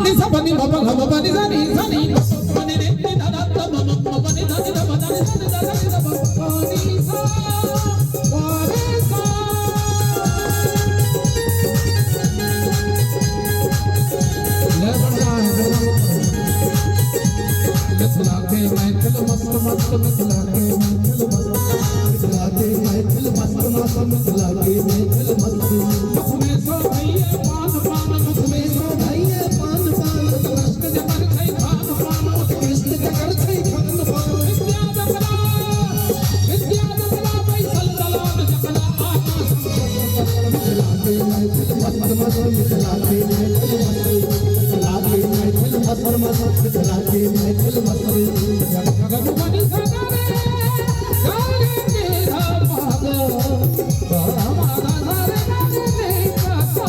निसा बनी बाबा बाबा बनी जानी जानी बनी रे दादा दादा मम्मा बनी दादी दादा दादी दादा दादा बनी सा वारे सा ले बढ़ा है मिथिला के महफिल मस्त मस्त मिथिला के महफिल मस्त मिथिला के महफिल मस्त मस्त मिथिला के महफिल मस्त मुख में सो भैया पान पान मुख में सो भैया पान पान कृष्ण जकर छै पान पान कृष्ण जकर छै पान पान विद्या जकरा बैसल दलान जकरा आकाश मिथिला के महफिल मस्त मस्त मिथिला के महफिल मस्त मिथिला के महफिल मस्त मस्त मिथिला के महफिल मस्त जग बनी सगारे गारे मेरा भागा हमारा सारे गाने का सा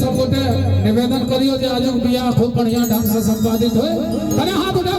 निवेदन करियो जे आजुक बियाह खूब बढ़िया ढंग से संपादित होए। हाथ उठा